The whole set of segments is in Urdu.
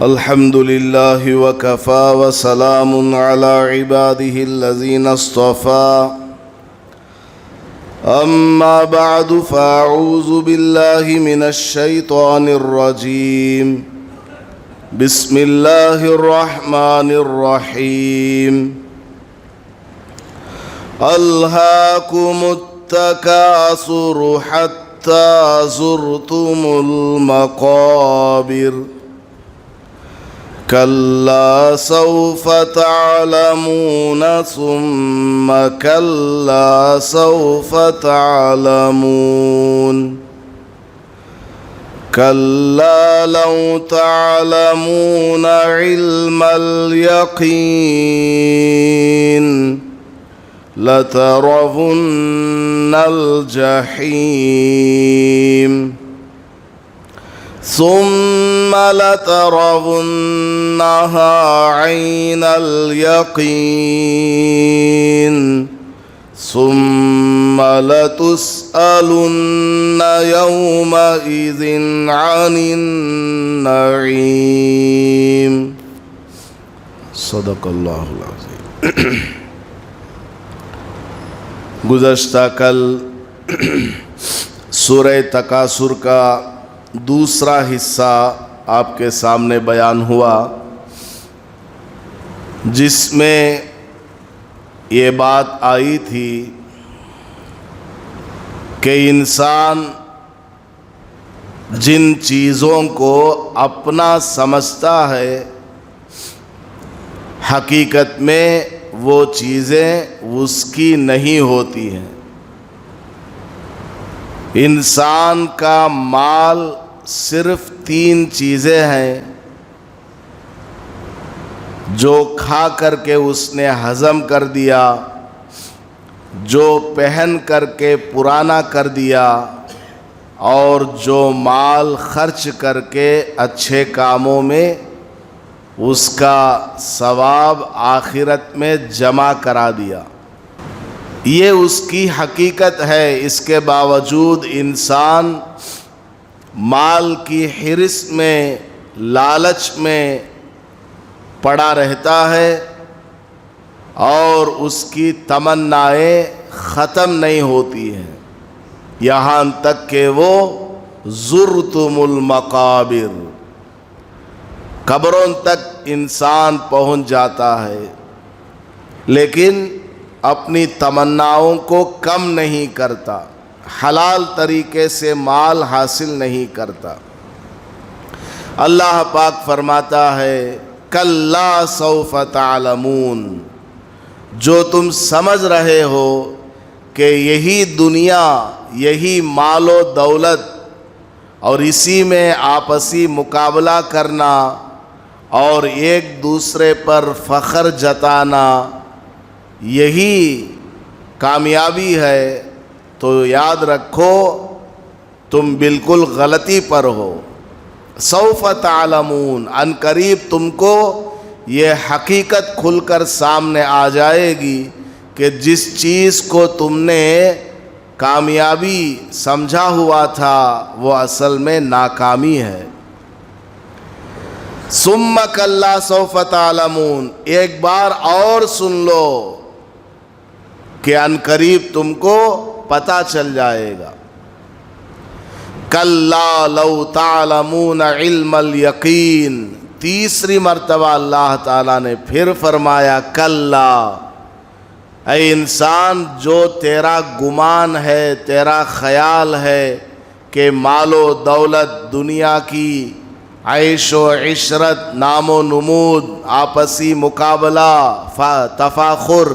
الحمد لله وكفى وسلام على عباده الذين اصطفى أما بعد فأعوذ بالله من الشيطان الرجيم بسم الله الرحمن الرحيم ألهاكم التكاثر حتى زرتم المقابر كلا سوف تعلمون ثم كلا سوف تعلمون كلا لو تعلمون علم اليقين لترون الجحيم ثم لترونها عين اليقين ثم لتسألن يومئذ عن النعيم صدق اللہ العظیم۔ گزشتہ کل سورہ تکاثر کا دوسرا حصہ آپ کے سامنے بیان ہوا، جس میں یہ بات آئی تھی کہ انسان جن چیزوں کو اپنا سمجھتا ہے حقیقت میں وہ چیزیں اس کی نہیں ہوتی ہیں۔ انسان کا مال صرف 3 چیزیں ہیں جو کھا کر کے اس نے ہضم کر دیا، جو پہن کر کے پرانا کر دیا، اور جو مال خرچ کر کے اچھے کاموں میں اس کا ثواب آخرت میں جمع کرا دیا۔ یہ اس کی حقیقت ہے۔ اس کے باوجود انسان مال کی حرص میں، لالچ میں پڑا رہتا ہے اور اس کی تمنائیں ختم نہیں ہوتی ہیں، یہاں تک کہ وہ زرتم المقابر، قبروں تک انسان پہنچ جاتا ہے، لیکن اپنی تمناؤں کو کم نہیں کرتا، حلال طریقے سے مال حاصل نہیں کرتا۔ اللہ پاک فرماتا ہے کلا سوف تعلمون، جو تم سمجھ رہے ہو کہ یہی دنیا، یہی مال و دولت اور اسی میں آپسی مقابلہ کرنا اور ایک دوسرے پر فخر جتانا یہی کامیابی ہے، تو یاد رکھو تم بالکل غلطی پر ہو۔ سوف تعلمون، ان قریب تم کو یہ حقیقت کھل کر سامنے آ جائے گی کہ جس چیز کو تم نے کامیابی سمجھا ہوا تھا وہ اصل میں ناکامی ہے۔ ثم کلا سوف تعلمون، ایک بار اور سن لو کہ ان قریب تم کو پتہ چل جائے گا۔ کلا لو تعلمون علم الیقین، تیسری مرتبہ اللہ تعالیٰ نے پھر فرمایا کلا، اے انسان، جو تیرا گمان ہے، تیرا خیال ہے کہ مال و دولت، دنیا کی عیش و عشرت، نام و نمود، آپسی مقابلہ، تفاخر،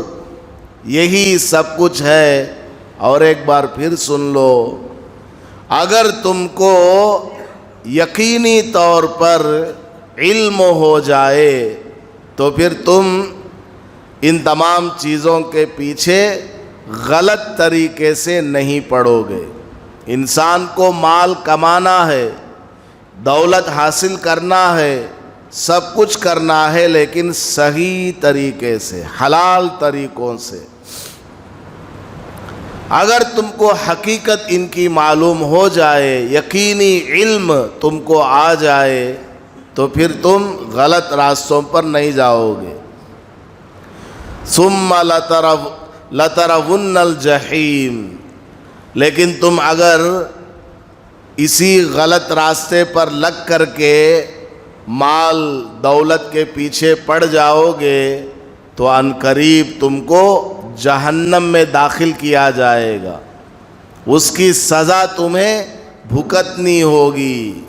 یہی سب کچھ ہے، اور ایک بار پھر سن لو، اگر تم کو یقینی طور پر علم ہو جائے تو پھر تم ان تمام چیزوں کے پیچھے غلط طریقے سے نہیں پڑو گے۔ انسان کو مال کمانا ہے، دولت حاصل کرنا ہے، سب کچھ کرنا ہے، لیکن صحیح طریقے سے، حلال طریقوں سے۔ اگر تم کو حقیقت ان کی معلوم ہو جائے، یقینی علم تم کو آ جائے، تو پھر تم غلط راستوں پر نہیں جاؤ گے۔ ثم لترون الجحیم، لیکن تم اگر اسی غلط راستے پر لگ کر کے مال دولت کے پیچھے پڑ جاؤ گے تو عنقریب تم کو جہنم میں داخل کیا جائے گا، اس کی سزا تمہیں بھگتنی ہوگی،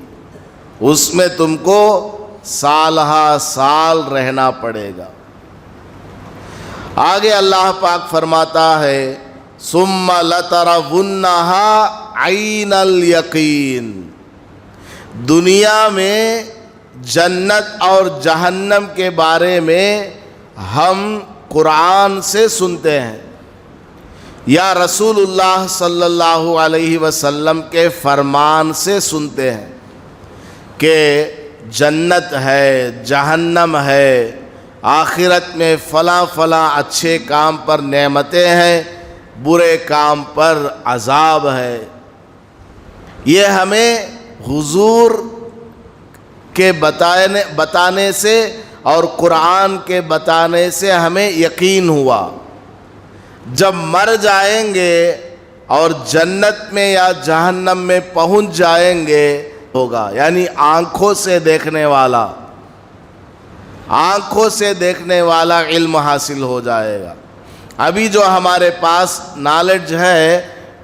اس میں تم کو سال ہا سال رہنا پڑے گا۔ آگے اللہ پاک فرماتا ہے ثم لترونها عین الیقین، دنیا میں جنت اور جہنم کے بارے میں ہم قرآن سے سنتے ہیں یا رسول اللہ صلی اللہ علیہ وسلم کے فرمان سے سنتے ہیں کہ جنت ہے، جہنم ہے، آخرت میں فلاں فلاں اچھے کام پر نعمتیں ہیں، برے کام پر عذاب ہے۔ یہ ہمیں حضور کے بتانے سے اور قرآن کے بتانے سے ہمیں یقین ہوا۔ جب مر جائیں گے اور جنت میں یا جہنم میں پہنچ جائیں گے ہوگا، یعنی آنکھوں سے دیکھنے والا، آنکھوں سے دیکھنے والا علم حاصل ہو جائے گا۔ ابھی جو ہمارے پاس نالج ہے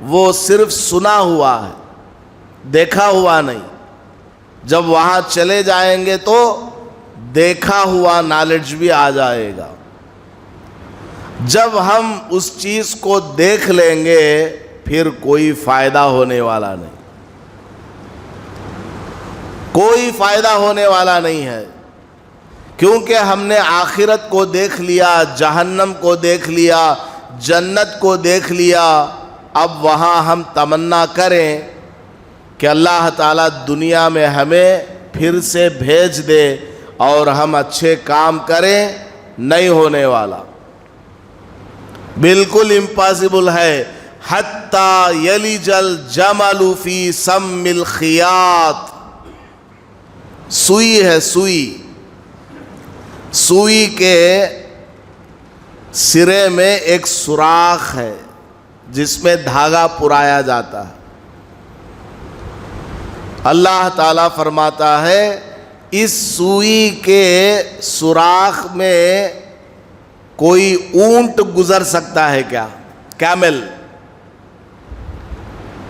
وہ صرف سنا ہوا ہے، دیکھا ہوا نہیں۔ جب وہاں چلے جائیں گے تو دیکھا ہوا نالج بھی آ جائے گا۔ جب ہم اس چیز کو دیکھ لیں گے پھر کوئی فائدہ ہونے والا نہیں، کوئی فائدہ ہونے والا نہیں ہے، کیونکہ ہم نے آخرت کو دیکھ لیا، جہنم کو دیکھ لیا، جنت کو دیکھ لیا۔ اب وہاں ہم تمنا کریں کہ اللہ تعالیٰ دنیا میں ہمیں پھر سے بھیج دے اور ہم اچھے کام کریں، نہیں ہونے والا، بالکل امپاسبل ہے۔ حتی یلج الجمل فی سم الخیاط، سوئی ہے، سوئی، سوئی کے سرے میں ایک سوراخ ہے جس میں دھاگا پرایا جاتا ہے۔ اللہ تعالیٰ فرماتا ہے اس سوئی کے سوراخ میں کوئی اونٹ گزر سکتا ہے کیا؟ کیمل،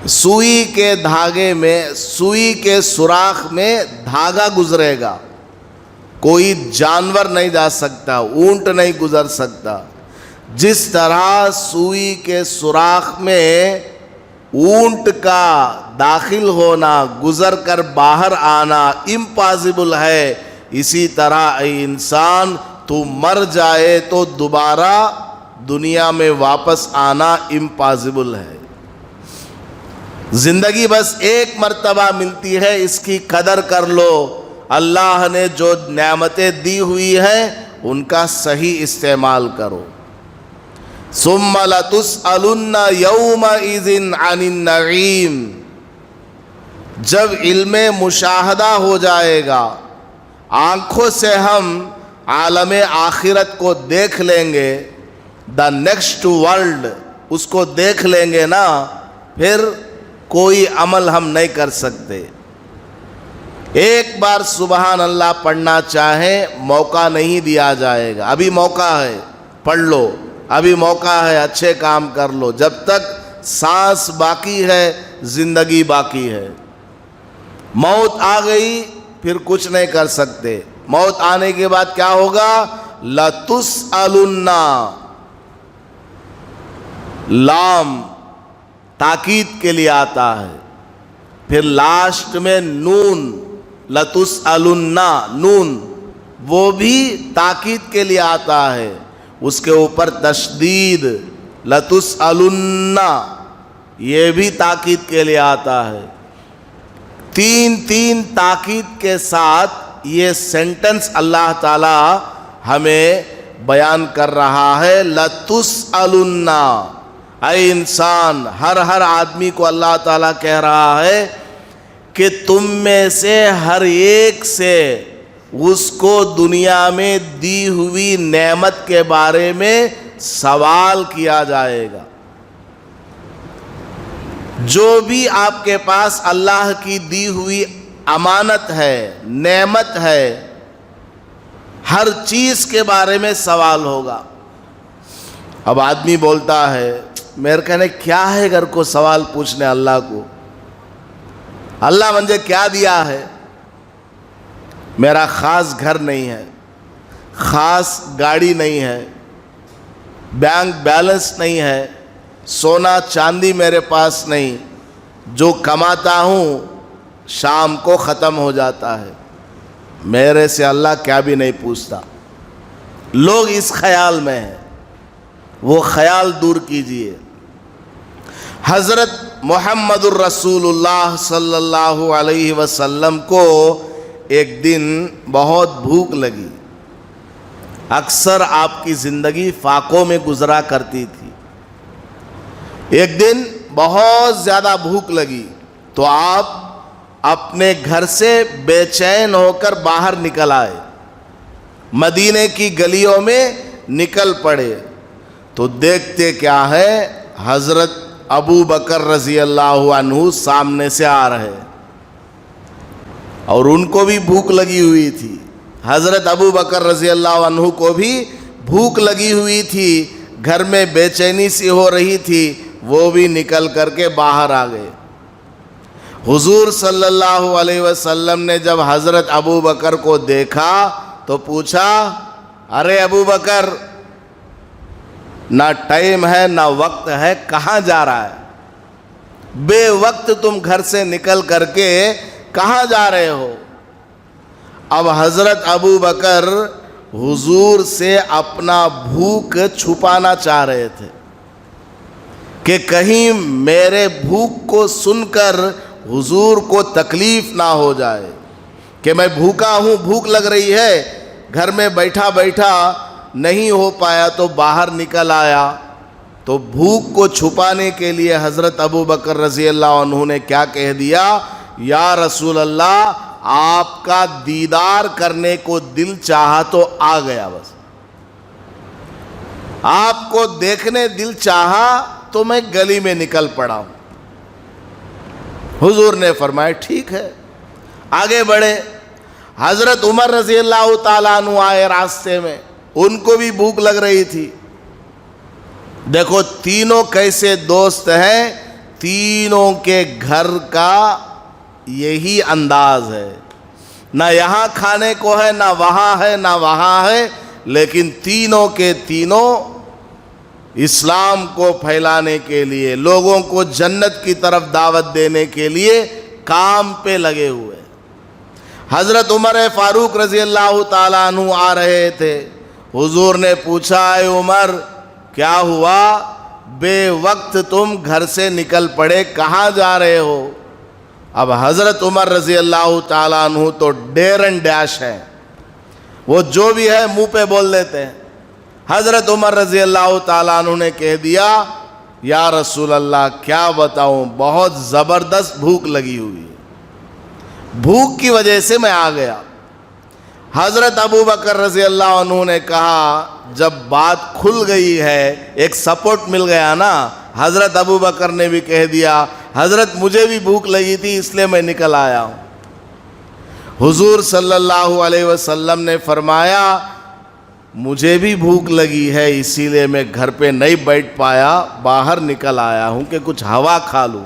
سوئی کے دھاگے میں، سوئی کے سوراخ میں دھاگا گزرے گا، کوئی جانور نہیں جا سکتا، اونٹ نہیں گزر سکتا۔ جس طرح سوئی کے سوراخ میں اونٹ کا داخل ہونا، گزر کر باہر آنا امپاسبل ہے، اسی طرح اے انسان تو مر جائے تو دوبارہ دنیا میں واپس آنا امپاسبل ہے۔ زندگی بس ایک مرتبہ ملتی ہے، اس کی قدر کر لو۔ اللہ نے جو نعمتیں دی ہوئی ہیں ان کا صحیح استعمال کرو۔ ثم لتسألن یومئذ عن النعیم، جب علم مشاہدہ ہو جائے گا، آنکھوں سے ہم عالم آخرت کو دیکھ لیں گے، دا نیکسٹ ورلڈ، اس کو دیکھ لیں گے نا، پھر کوئی عمل ہم نہیں کر سکتے۔ ایک بار سبحان اللہ پڑھنا چاہیں موقع نہیں دیا جائے گا، ابھی موقع ہے، پڑھ لو، ابھی موقع ہے، اچھے کام کر لو، جب تک سانس باقی ہے، زندگی باقی ہے۔ موت آ گئی پھر کچھ نہیں کر سکتے۔ موت آنے کے بعد کیا ہوگا؟ لَتُسْأَلُنَّ، لام تاکید کے لیے آتا ہے، پھر لاسٹ میں نون، لَتُسْأَلُنَّ، نون وہ بھی تاکید کے لیے آتا ہے، اس کے اوپر تشدید، لَتُسْأَلُنَّ یہ بھی تاکید کے لیے آتا ہے۔ تین تاکید کے ساتھ یہ سینٹنس اللہ تعالی ہمیں بیان کر رہا ہے، لَتُسْأَلُنَّ، اے انسان، ہر آدمی کو اللہ تعالیٰ کہہ رہا ہے کہ تم میں سے ہر ایک سے اس کو دنیا میں دی ہوئی نعمت کے بارے میں سوال کیا جائے گا۔ جو بھی آپ کے پاس اللہ کی دی ہوئی امانت ہے، نعمت ہے، ہر چیز کے بارے میں سوال ہوگا۔ اب آدمی بولتا ہے میرے کہنے کیا ہے گھر کو سوال پوچھنے اللہ کو، اللہ مجھے کیا دیا ہے؟ میرا خاص گھر نہیں ہے، خاص گاڑی نہیں ہے، بینک بیلنس نہیں ہے، سونا چاندی میرے پاس نہیں، جو کماتا ہوں شام کو ختم ہو جاتا ہے، میرے سے اللہ کیا بھی نہیں پوچھتا۔ لوگ اس خیال میں ہیں، وہ خیال دور کیجئے۔ حضرت محمد الرسول اللہ صلی اللہ علیہ وسلم کو ایک دن بہت بھوک لگی۔ اکثر آپ کی زندگی فاقوں میں گزرا کرتی تھی۔ ایک دن بہت زیادہ بھوک لگی تو آپ اپنے گھر سے بے چین ہو کر باہر نکل آئے، مدینے کی گلیوں میں نکل پڑے تو دیکھتے کیا ہے، حضرت ابو بکر رضی اللہ عنہ سامنے سے آ رہے، اور ان کو بھی بھوک لگی ہوئی تھی۔ حضرت ابو بکر رضی اللہ عنہ کو بھی بھوک لگی ہوئی تھی، گھر میں بے چینی سی ہو رہی تھی، وہ بھی نکل کر کے باہر آ گئے۔ حضور صلی اللہ علیہ وسلم نے جب حضرت ابو بکر کو دیکھا تو پوچھا، ارے ابو بکر، نہ ٹائم ہے نہ وقت ہے، کہاں جا رہا ہے؟ بے وقت تم گھر سے نکل کر کے کہاں جا رہے ہو؟ اب حضرت ابو بکر حضور سے اپنا بھوک چھپانا چاہ رہے تھے کہ کہیں میرے بھوک کو سن کر حضور کو تکلیف نہ ہو جائے کہ میں بھوکا ہوں، بھوک لگ رہی ہے، گھر میں بیٹھا بیٹھا نہیں ہو پایا تو باہر نکل آیا۔ تو بھوک کو چھپانے کے لیے حضرت ابو بکر رضی اللہ عنہ نے کیا کہہ دیا، یا رسول اللہ، آپ کا دیدار کرنے کو دل چاہا تو آ گیا، بس آپ کو دیکھنے دل چاہا تو میں گلی میں نکل پڑا ہوں۔ حضور نے فرمایا ٹھیک ہے، آگے بڑھے۔ حضرت عمر رضی اللہ تعالیٰ عنہ آئے راستے میں، ان کو بھی بھوک لگ رہی تھی۔ دیکھو تینوں کیسے دوست ہیں، تینوں کے گھر کا یہی انداز ہے، نہ یہاں کھانے کو ہے، نہ وہاں ہے، نہ وہاں ہے، لیکن تینوں کے تینوں اسلام کو پھیلانے کے لیے، لوگوں کو جنت کی طرف دعوت دینے کے لیے کام پہ لگے ہوئے۔ حضرت عمر فاروق رضی اللہ تعالیٰ عنہ آ رہے تھے، حضور نے پوچھا، اے عمر کیا ہوا، بے وقت تم گھر سے نکل پڑے، کہاں جا رہے ہو؟ اب حضرت عمر رضی اللہ تعالیٰ عنہ تو ڈیر اینڈ ڈیش ہے، وہ جو بھی ہے منہ پہ بول دیتے ہیں۔ حضرت عمر رضی اللہ تعالیٰ عنہ نے کہہ دیا، یا رسول اللہ کیا بتاؤں، بہت زبردست بھوک لگی ہوئی ہے، بھوک کی وجہ سے میں آ گیا۔ حضرت ابو بکر رضی اللہ عنہ نے کہا، جب بات کھل گئی ہے، ایک سپورٹ مل گیا نا، حضرت ابو بکر نے بھی کہہ دیا، حضرت مجھے بھی بھوک لگی تھی اس لیے میں نکل آیا ہوں۔ حضور صلی اللہ علیہ وسلم نے فرمایا، مجھے بھی بھوک لگی ہے اسی لیے میں گھر پہ نہیں بیٹھ پایا، باہر نکل آیا ہوں کہ کچھ ہوا کھا لوں۔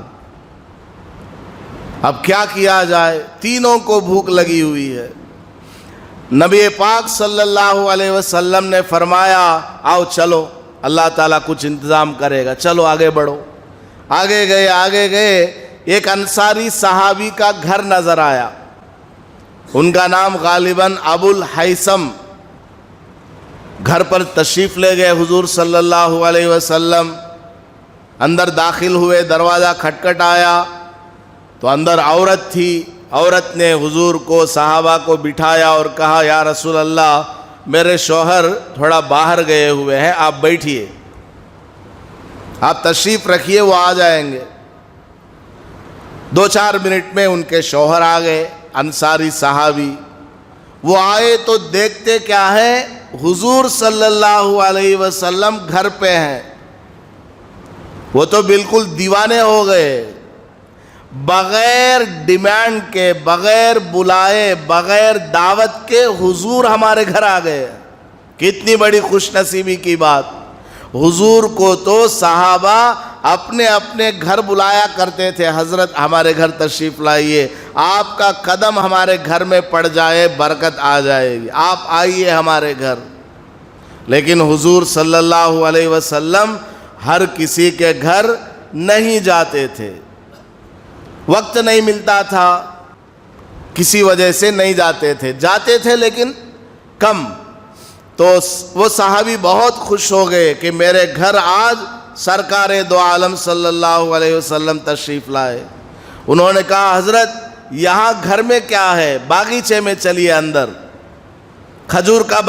اب کیا کیا جائے، تینوں کو بھوک لگی ہوئی ہے۔ نبی پاک صلی اللہ علیہ وسلم نے فرمایا، آؤ چلو، اللہ تعالیٰ کچھ انتظام کرے گا، چلو آگے بڑھو۔ آگے گئے، ایک انصاری صحابی کا گھر نظر آیا، ان کا نام غالباً ابو الحیثم۔ گھر پر تشریف لے گئے حضور صلی اللہ علیہ وسلم، اندر داخل ہوئے، دروازہ کھٹکھٹایا تو اندر عورت تھی۔ عورت نے حضور کو، صحابہ کو بٹھایا اور کہا، یا رسول اللہ، میرے شوہر تھوڑا باہر گئے ہوئے ہیں، آپ بیٹھیے، آپ تشریف رکھیے، وہ آ جائیں گے۔ 2-4 منٹ میں ان کے شوہر آ گئے، انصاری صحابی۔ وہ آئے تو دیکھتے کیا ہے؟ حضور صلی اللہ علیہ وسلم گھر پہ ہیں۔ وہ تو بالکل دیوانے ہو گئے، بغیر ڈیمانڈ کے، بغیر بلائے، بغیر دعوت کے حضور ہمارے گھر آ گئے۔ کتنی بڑی خوش نصیبی کی بات! حضور کو تو صحابہ اپنے اپنے گھر بلایا کرتے تھے، حضرت ہمارے گھر تشریف لائیے، آپ کا قدم ہمارے گھر میں پڑ جائے برکت آ جائے گی، آپ آئیے ہمارے گھر۔ لیکن حضور صلی اللہ علیہ وسلم ہر کسی کے گھر نہیں جاتے تھے، وقت نہیں ملتا تھا، کسی وجہ سے نہیں جاتے تھے لیکن کم۔ تو وہ صحابی بہت خوش ہو گئے کہ میرے گھر آج سرکار دو عالم صلی اللہ علیہ وسلم تشریف لائے۔ انہوں نے کہا حضرت یہاں گھر میں کیا ہے؟ باغیچے میں چلیے، اندر کھجور کا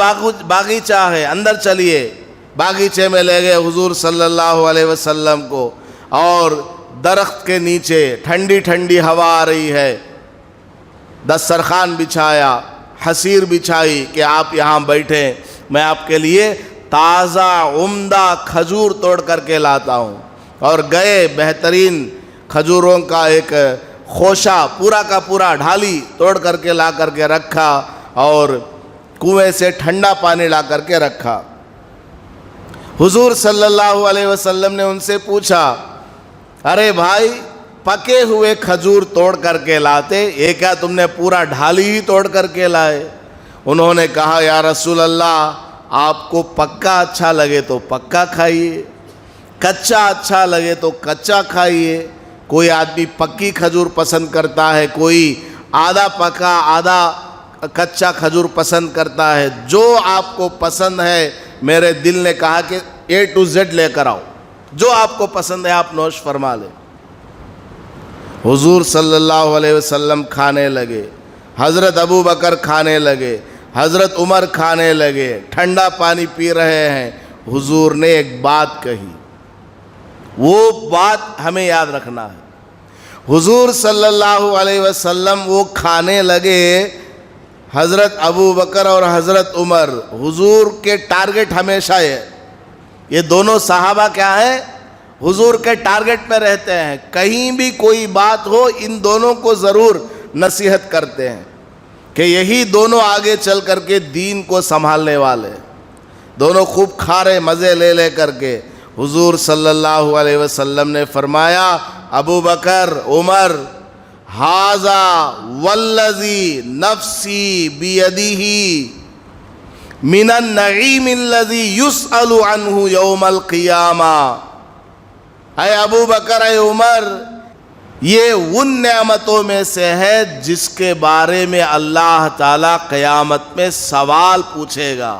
باغیچہ ہے، اندر چلیے۔ باغیچے میں لے گئے حضور صلی اللہ علیہ وسلم کو، اور درخت کے نیچے ٹھنڈی ٹھنڈی ہوا آ رہی ہے، دسترخوان بچھایا، حسیر بچھائی کہ آپ یہاں بیٹھیں، میں آپ کے لیے تازہ عمدہ کھجور توڑ کر کے لاتا ہوں۔ اور گئے، بہترین کھجوروں کا ایک خوشہ پورا کا پورا ڈھالی توڑ کر کے لا کر کے رکھا، اور کنویں سے ٹھنڈا پانی لا کر کے رکھا۔ حضور صلی اللہ علیہ وسلم نے ان سے پوچھا، ارے بھائی پکے ہوئے کھجور توڑ کر کے لاتے، یہ کیا تم نے پورا ڈھالی ہی توڑ کر کے لائے؟ انہوں نے کہا یا رسول اللہ، آپ کو پکا اچھا لگے تو پکا کھائیے، کچا اچھا لگے تو کچا کھائیے۔ کوئی آدمی پکی کھجور پسند کرتا ہے، کوئی آدھا پکا آدھا کچا کھجور پسند کرتا ہے، جو آپ کو پسند ہے۔ میرے دل نے کہا کہ A to Z لے کر آؤ، جو آپ کو پسند ہے آپ نوش فرما لیں۔ حضور صلی اللہ علیہ وسلم کھانے لگے، حضرت ابو بکر کھانے لگے، حضرت عمر کھانے لگے، ٹھنڈا پانی پی رہے ہیں۔ حضور نے ایک بات کہی، وہ بات ہمیں یاد رکھنا ہے۔ حضور صلی اللہ علیہ وسلم وہ کھانے لگے، حضرت ابو بکر اور حضرت عمر، حضور کے ٹارگٹ ہمیشہ یہ دونوں صحابہ کیا ہے؟ حضور کے ٹارگٹ پہ رہتے ہیں، کہیں بھی کوئی بات ہو ان دونوں کو ضرور نصیحت کرتے ہیں کہ یہی دونوں آگے چل کر کے دین کو سنبھالنے والے، دونوں خوب کھارے مزے لے لے کر کے۔ حضور صلی اللہ علیہ وسلم نے فرمایا، ابو بکر، عمر، ھذا والذی نفسی بیدہ من النعیم الذی یسأل عنہ یوم القیامہ۔ اے ابو بکر، اے عمر، یہ ان نعمتوں میں سے ہے جس کے بارے میں اللہ تعالیٰ قیامت میں سوال پوچھے گا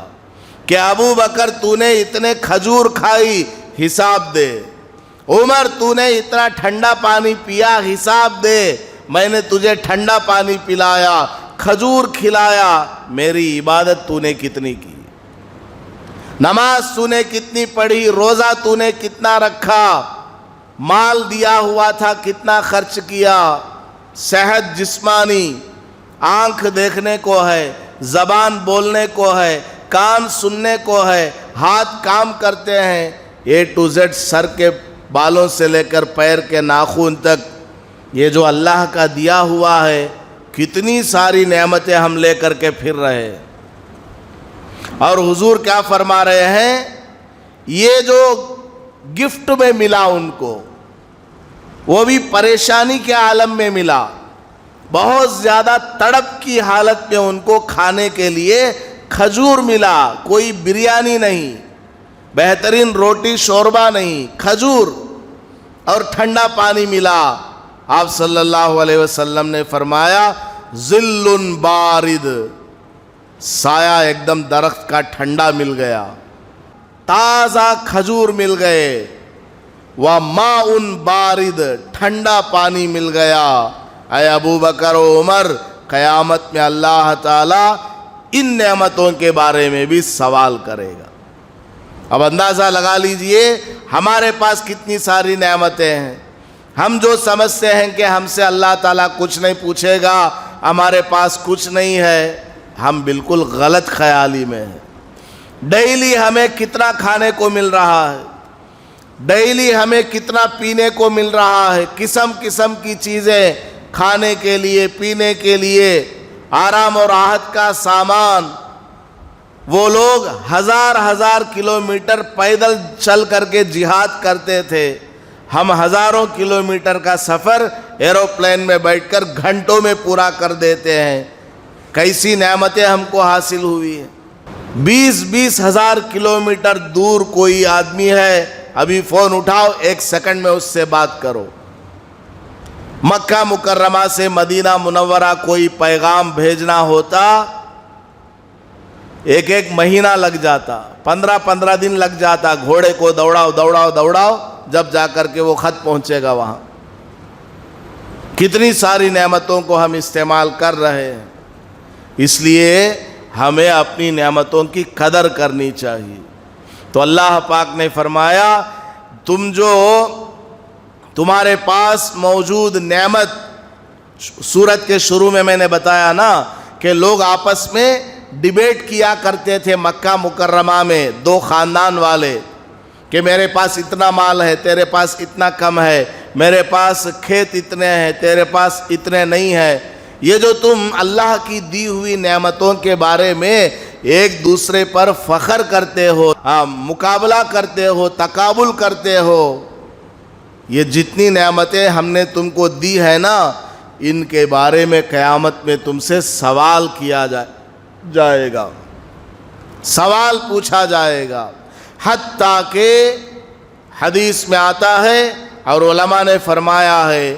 کہ ابو بکر تو نے اتنے کھجور کھائی، حساب دے۔ عمر تو نے اتنا ٹھنڈا پانی پیا، حساب دے۔ میں نے تجھے ٹھنڈا پانی پلایا، کھجور کھلایا، میری عبادت تو نے کتنی کی، نماز تو نے کتنی پڑھی، روزہ تو نے کتنا رکھا، مال دیا ہوا تھا کتنا خرچ کیا، صحت جسمانی، آنکھ دیکھنے کو ہے، زبان بولنے کو ہے، کان سننے کو ہے، ہاتھ کام کرتے ہیں، A to Z، سر کے بالوں سے لے کر پیر کے ناخن تک، یہ جو اللہ کا دیا ہوا ہے، کتنی ساری نعمتیں ہم لے کر کے پھر رہے۔ اور حضور کیا فرما رہے ہیں؟ یہ جو گفٹ میں ملا ان کو، وہ بھی پریشانی کے عالم میں ملا، بہت زیادہ تڑپ کی حالت میں ان کو کھانے کے لیے کھجور ملا، کوئی بریانی نہیں، بہترین روٹی شوربہ نہیں، کھجور اور ٹھنڈا پانی ملا۔ آپ صلی اللہ علیہ وسلم نے فرمایا، ظل بارد، سایہ ایک دم درخت کا ٹھنڈا مل گیا، تازہ کھجور مل گئے، وماء بارد، ٹھنڈا پانی مل گیا۔ اے ابو بکر و عمر، قیامت میں اللہ تعالیٰ ان نعمتوں کے بارے میں بھی سوال کرے گا۔ اب اندازہ لگا لیجئے ہمارے پاس کتنی ساری نعمتیں ہیں۔ ہم جو سمجھتے ہیں کہ ہم سے اللہ تعالیٰ کچھ نہیں پوچھے گا، ہمارے پاس کچھ نہیں ہے، ہم بالکل غلط خیالی میں ہیں۔ ڈیلی ہمیں کتنا کھانے کو مل رہا ہے، ڈیلی ہمیں کتنا پینے کو مل رہا ہے، قسم قسم کی چیزیں کھانے کے لیے، پینے کے لیے، آرام اور راحت کا سامان۔ وہ لوگ ہزار ہزار کلومیٹر پیدل چل کر کے جہاد کرتے تھے، ہم ہزاروں کلومیٹر کا سفر ایروپلین میں بیٹھ کر گھنٹوں میں پورا کر دیتے ہیں۔ کیسی نعمتیں ہم کو حاصل ہوئی ہیں۔ 20-20 ہزار کلومیٹر دور کوئی آدمی ہے، ابھی فون اٹھاؤ، 1 سیکنڈ میں اس سے بات کرو۔ مکہ مکرمہ سے مدینہ منورہ کوئی پیغام بھیجنا ہوتا، 1 مہینہ لگ جاتا، 15 دن لگ جاتا، گھوڑے کو دوڑاؤ جب جا کر کے وہ خط پہنچے گا وہاں۔ کتنی ساری نعمتوں کو ہم استعمال کر رہے ہیں، اس لیے ہمیں اپنی نعمتوں کی قدر کرنی چاہیے۔ تو اللہ پاک نے فرمایا تمہارے پاس موجود نعمت، سورت کے شروع میں نے بتایا نا کہ لوگ آپس میں ڈیبیٹ کیا کرتے تھے مکہ مکرمہ میں، 2 خاندان والے، کہ میرے پاس اتنا مال ہے، تیرے پاس اتنا کم ہے، میرے پاس کھیت اتنے ہیں، تیرے پاس اتنے نہیں ہے۔ یہ جو تم اللہ کی دی ہوئی نعمتوں کے بارے میں ایک دوسرے پر فخر کرتے ہو، مقابلہ کرتے ہو، تقابل کرتے ہو، یہ جتنی نعمتیں ہم نے تم کو دی ہے نا، ان کے بارے میں قیامت میں تم سے سوال کیا جائے گا، سوال پوچھا جائے گا۔ حتیٰ کہ حدیث میں آتا ہے اور علماء نے فرمایا ہے،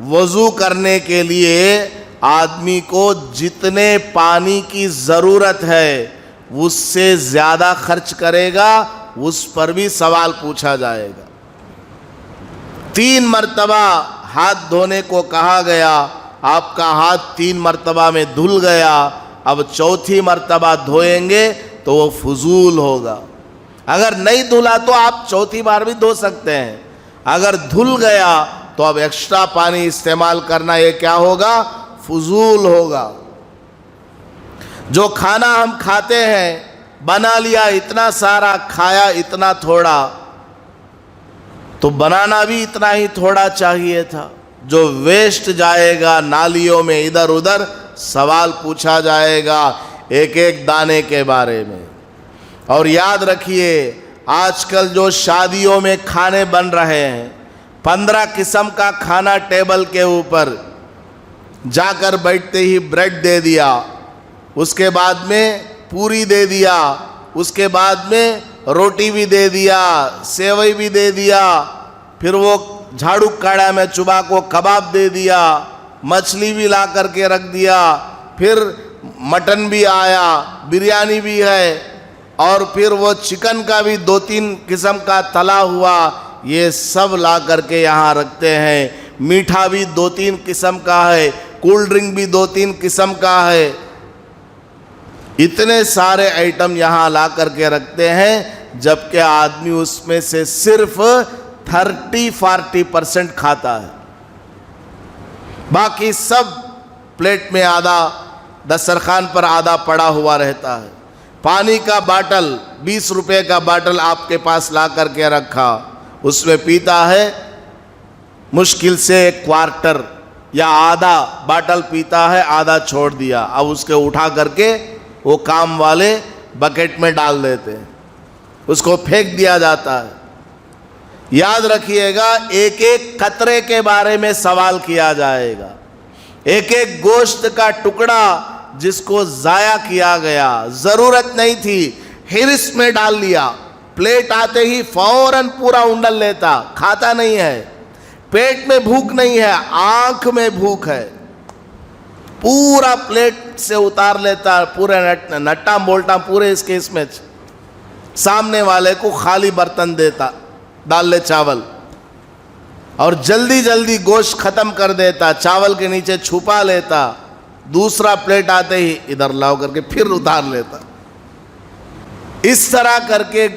وضو کرنے کے لیے آدمی کو جتنے پانی کی ضرورت ہے اس سے زیادہ خرچ کرے گا، اس پر بھی سوال پوچھا جائے گا۔ 3 مرتبہ ہاتھ دھونے کو کہا گیا، آپ کا ہاتھ 3 مرتبہ میں دھل گیا، اب 4تھی مرتبہ دھوئیں گے تو وہ فضول ہوگا۔ اگر نہیں دھلا تو آپ 4تھی بار بھی دھو سکتے ہیں، اگر دھل گیا تو اب ایکسٹرا پانی استعمال کرنا یہ کیا ہوگا؟ فضول ہوگا۔ جو کھانا ہم کھاتے ہیں، بنا لیا اتنا سارا، کھایا اتنا تھوڑا، تو بنانا بھی اتنا ہی تھوڑا چاہیے تھا۔ جو ویسٹ جائے گا نالیوں میں ادھر ادھر، سوال پوچھا جائے گا ایک دانے کے بارے میں۔ اور یاد رکھیے، آج کل جو شادیوں میں کھانے بن رہے ہیں، 15 قسم کا کھانا ٹیبل کے اوپر، جا کر بیٹھتے ہی بریڈ دے دیا، اس کے بعد میں پوری دے دیا، اس کے بعد میں روٹی بھی دے دیا، سیوئی بھی دے دیا، پھر وہ جھاڑو کاڑا میں چبا کو کباب دے دیا، مچھلی بھی لا کر کے رکھ دیا، پھر مٹن بھی آیا، بریانی بھی ہے، اور پھر وہ چکن کا بھی 2-3 قسم کا تلا ہوا، یہ سب لا کر کے یہاں رکھتے ہیں۔ میٹھا بھی 2-3 قسم کا ہے، کولڈ ڈرنک بھی 2-3 قسم کا ہے، اتنے سارے آئٹم یہاں لا کر کے رکھتے ہیں، جبکہ آدمی اس میں سے صرف 30-40% کھاتا ہے، باقی سب پلیٹ میں آدھا، دسترخوان پر آدھا پڑا ہوا رہتا ہے۔ پانی کا باٹل، 20 روپے کا باٹل آپ کے پاس لا کر کے رکھا، اس میں پیتا ہے مشکل سے 1/4 یا آدھا باٹل پیتا ہے، آدھا چھوڑ دیا، اب اس کے اٹھا کر کے وہ کام والے بکیٹ میں ڈال دیتے ہیں، اس کو پھینک دیا جاتا ہے۔ یاد رکھیے گا، ایک قطرے کے بارے میں سوال کیا جائے گا، ایک گوشت کا ٹکڑا جس کو ضائع کیا گیا، ضرورت نہیں تھی، ہرس میں ڈال لیا، پلیٹ آتے ہی فوراً پورا انڈل لیتا، کھاتا نہیں ہے، پیٹ میں بھوک نہیں ہے، آنکھ میں بھوک ہے، پورا پلیٹ سے اتار لیتا، پورے نٹا بولٹا پورے اس میں سامنے والے کو خالی برتن دیتا، ڈال لے چاول، اور جلدی جلدی گوشت ختم کر دیتا، چاول کے نیچے چھپا لیتا، دوسرا پلیٹ آتے ہی ادھر لاؤ کر کے پھر اتار لیتا۔ اس طرح کر کے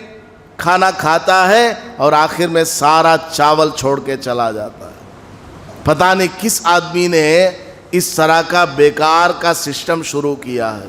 کھانا کھاتا ہے اور آخر میں سارا چاول چھوڑ کے چلا جاتا ہے۔ پتہ نہیں کس آدمی نے اس طرح کا بیکار کا سسٹم شروع کیا ہے۔